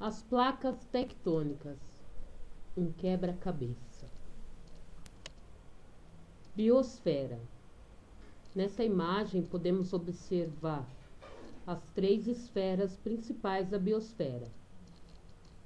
As placas tectônicas, um quebra-cabeça. Biosfera. Nessa imagem podemos observar as 3 esferas principais da biosfera.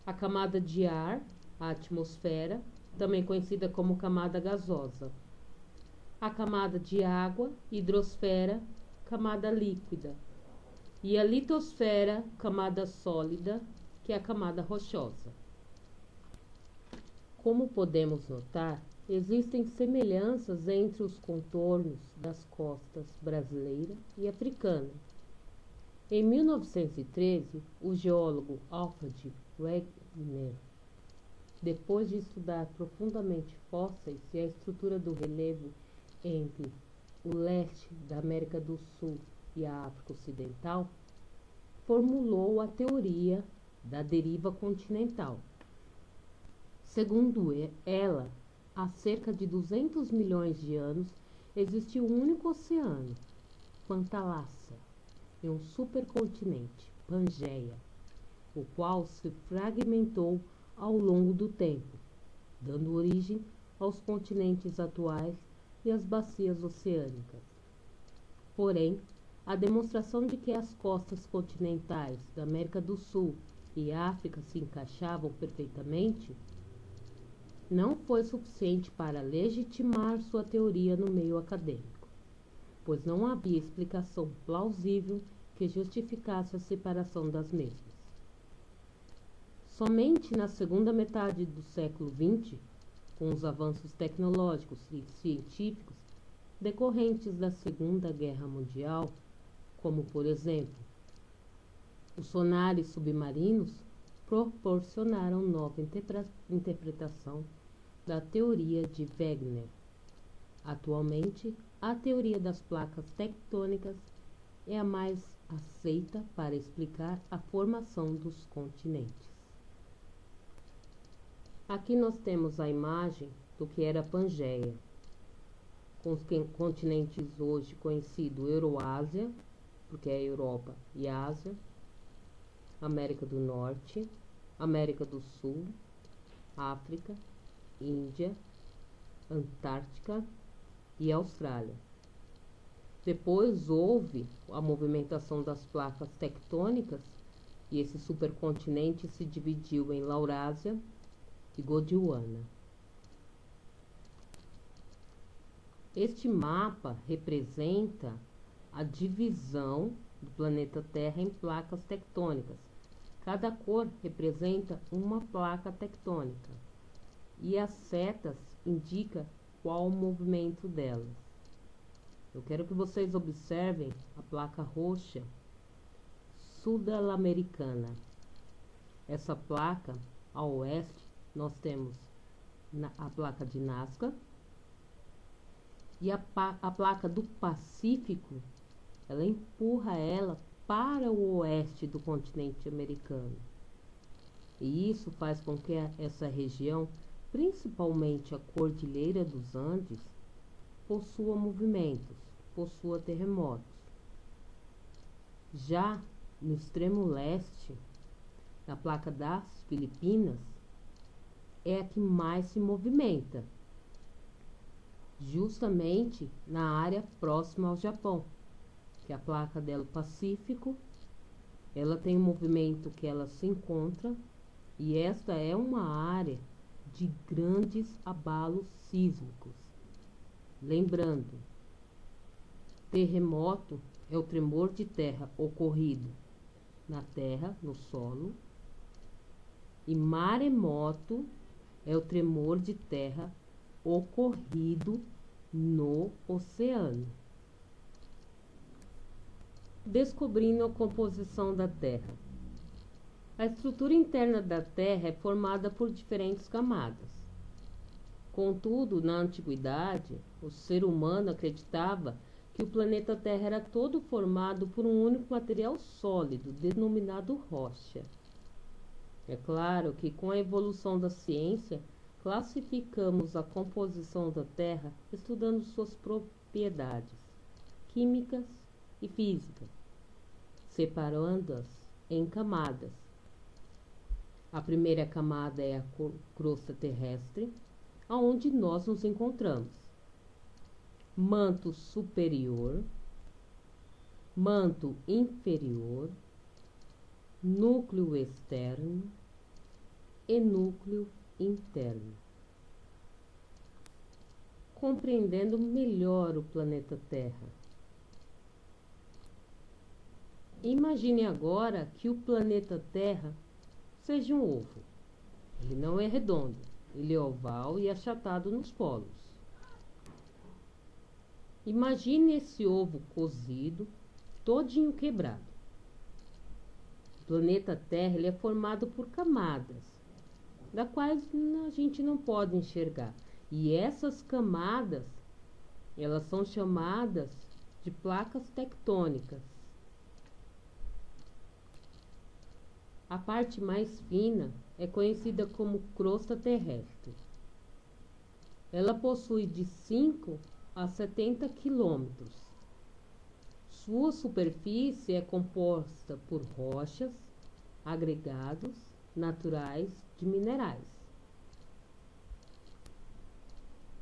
A camada de ar, a atmosfera, também conhecida como camada gasosa. A camada de água, hidrosfera, camada líquida. E a litosfera, camada sólida, que é a camada rochosa. Como podemos notar, existem semelhanças entre os contornos das costas brasileira e africana. Em 1913, o geólogo Alfred Wegener, depois de estudar profundamente fósseis e a estrutura do relevo entre o leste da América do Sul e a África Ocidental, formulou a teoria da deriva continental. Segundo ela, há cerca de 200 milhões de anos existiu um único oceano, Pantalassa, e um supercontinente, Pangeia, o qual se fragmentou ao longo do tempo, dando origem aos continentes atuais e às bacias oceânicas. Porém, a demonstração de que as costas continentais da América do Sul e África se encaixavam perfeitamente não foi suficiente para legitimar sua teoria no meio acadêmico, pois não havia explicação plausível que justificasse a separação das mesmas. Somente na segunda metade do século XX, com os avanços tecnológicos e científicos decorrentes da Segunda Guerra Mundial, como, por exemplo, os sonares submarinos, proporcionaram nova interpretação da teoria de Wegener. Atualmente, a teoria das placas tectônicas é a mais aceita para explicar a formação dos continentes. Aqui nós temos a imagem do que era Pangeia, com os continentes hoje conhecidos Euroásia, porque é Europa e Ásia, América do Norte, América do Sul, África, Índia, Antártica e Austrália. Depois houve a movimentação das placas tectônicas e esse supercontinente se dividiu em Laurásia e Gondwana. Este mapa representa a divisão do planeta Terra em placas tectônicas. Cada cor representa uma placa tectônica e as setas indicam qual o movimento delas. Eu quero que vocês observem a placa roxa sul-americana. Essa placa, ao oeste, nós temos a placa de Nazca e a placa do Pacífico, ela empurra ela para o oeste do continente americano. E isso faz com que essa região, principalmente a Cordilheira dos Andes, possua movimentos, possua terremotos. Já no extremo leste, na placa das Filipinas, é a que mais se movimenta, justamente na área próxima ao Japão, que é a placa dela Pacífico. Ela tem um movimento que ela se encontra, e esta é uma área de grandes abalos sísmicos. Lembrando, terremoto é o tremor de terra ocorrido na terra, no solo, e maremoto é o tremor de terra ocorrido no oceano. Descobrindo a composição da Terra. A estrutura interna da Terra é formada por diferentes camadas. Contudo, na antiguidade, o ser humano acreditava que o planeta Terra era todo formado por um único material sólido, denominado rocha. É claro que com a evolução da ciência, classificamos a composição da Terra estudando suas propriedades químicas e físicas, separando-as em camadas. A primeira camada é a crosta terrestre, aonde nós nos encontramos. Manto superior, manto inferior, núcleo externo e núcleo interno. Compreendendo melhor o planeta Terra. Imagine agora que o planeta Terra seja um ovo. Ele não é redondo, ele é oval e achatado nos polos. Imagine esse ovo cozido, todinho quebrado. O planeta Terra ele é formado por camadas, das quais a gente não pode enxergar. E essas camadas, elas são chamadas de placas tectônicas. A parte mais fina é conhecida como crosta terrestre. Ela possui de 5 a 70 quilômetros. Sua superfície é composta por rochas, agregados naturais de minerais.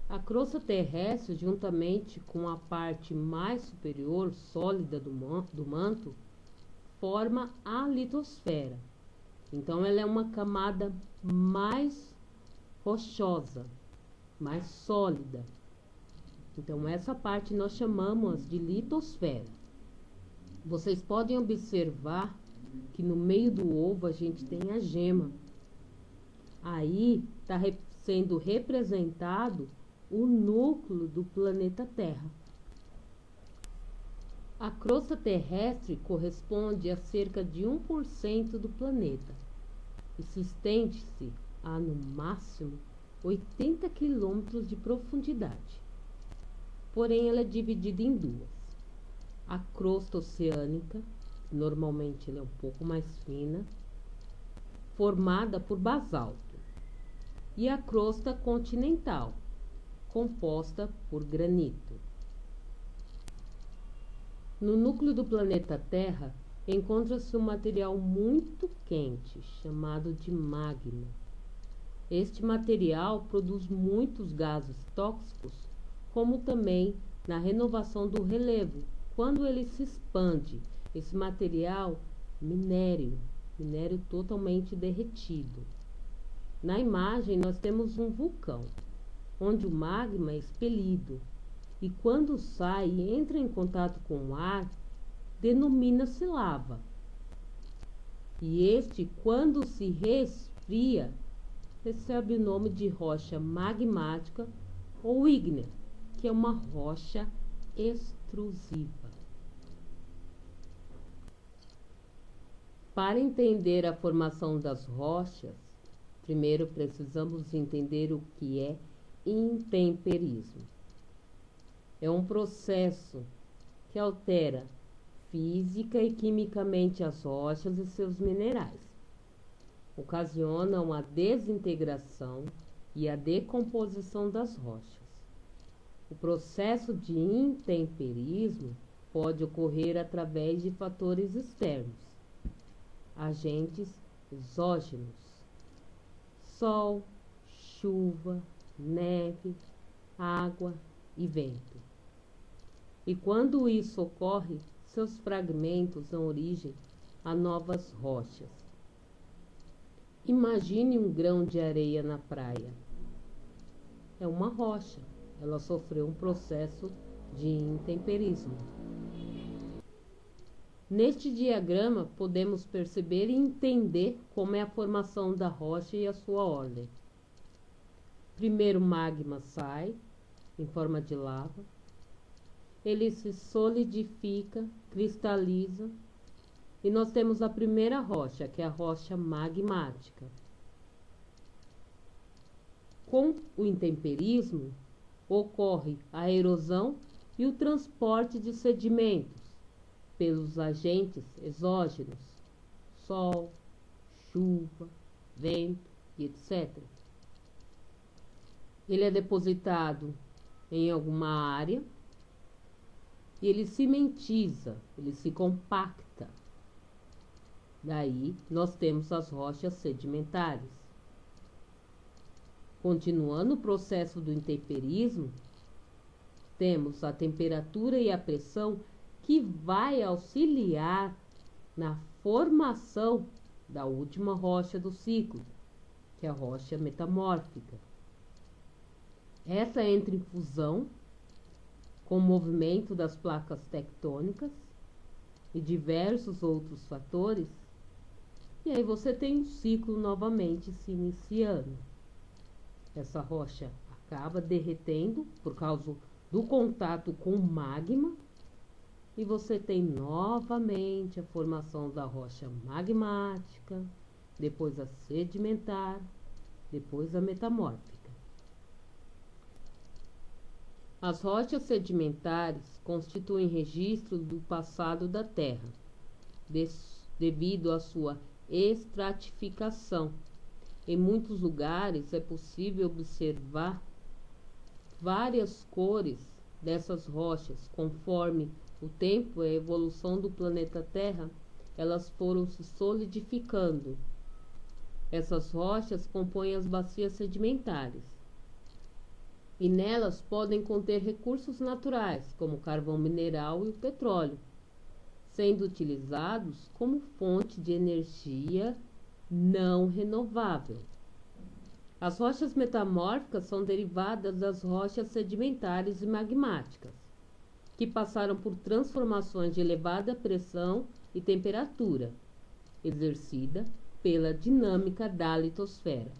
A crosta terrestre, juntamente com a parte mais superior, sólida do manto, forma a litosfera. Então, ela é uma camada mais rochosa, mais sólida. Então, essa parte nós chamamos de litosfera. Vocês podem observar que no meio do ovo a gente tem a gema. Aí está sendo representado o núcleo do planeta Terra. A crosta terrestre corresponde a cerca de 1% do planeta e se estende-se a, no máximo, 80 quilômetros de profundidade. Porém, ela é dividida em duas. A crosta oceânica, normalmente ela é um pouco mais fina, formada por basalto, e a crosta continental, composta por granito. No núcleo do planeta Terra encontra-se um material muito quente, chamado de magma. Este material produz muitos gases tóxicos, como também na renovação do relevo, quando ele se expande. Esse material, minério totalmente derretido. Na imagem nós temos um vulcão, onde o magma é expelido, e quando sai e entra em contato com o ar, denomina-se lava. E este, quando se resfria, recebe o nome de rocha magmática ou ígnea, que é uma rocha extrusiva. Para entender a formação das rochas, primeiro precisamos entender o que é intemperismo. É um processo que altera física e quimicamente as rochas e seus minerais. Ocasiona a desintegração e a decomposição das rochas. O processo de intemperismo pode ocorrer através de fatores externos, agentes exógenos, sol, chuva, neve, água e vento. E quando isso ocorre, seus fragmentos dão origem a novas rochas. Imagine um grão de areia na praia. É uma rocha. Ela sofreu um processo de intemperismo. Neste diagrama, podemos perceber e entender como é a formação da rocha e a sua ordem. Primeiro, o magma sai em forma de lava. Ele se solidifica, cristaliza, e nós temos a primeira rocha, que é a rocha magmática. Com o intemperismo, ocorre a erosão e o transporte de sedimentos pelos agentes exógenos, sol, chuva, vento e etc. Ele é depositado em alguma área e ele cimentiza, ele se compacta. Daí nós temos as rochas sedimentares. Continuando o processo do intemperismo, temos a temperatura e a pressão que vai auxiliar na formação da última rocha do ciclo, que é a rocha metamórfica. Essa entra em fusão com o movimento das placas tectônicas e diversos outros fatores, e aí você tem um ciclo novamente se iniciando. Essa rocha acaba derretendo por causa do contato com o magma, e você tem novamente a formação da rocha magmática, depois a sedimentar, depois a metamórfica. As rochas sedimentares constituem registro do passado da Terra, devido à sua estratificação. Em muitos lugares é possível observar várias cores dessas rochas. Conforme o tempo e a evolução do planeta Terra, elas foram se solidificando. Essas rochas compõem as bacias sedimentares, e nelas podem conter recursos naturais, como o carvão mineral e o petróleo, sendo utilizados como fonte de energia não renovável. As rochas metamórficas são derivadas das rochas sedimentares e magmáticas, que passaram por transformações de elevada pressão e temperatura, exercida pela dinâmica da litosfera.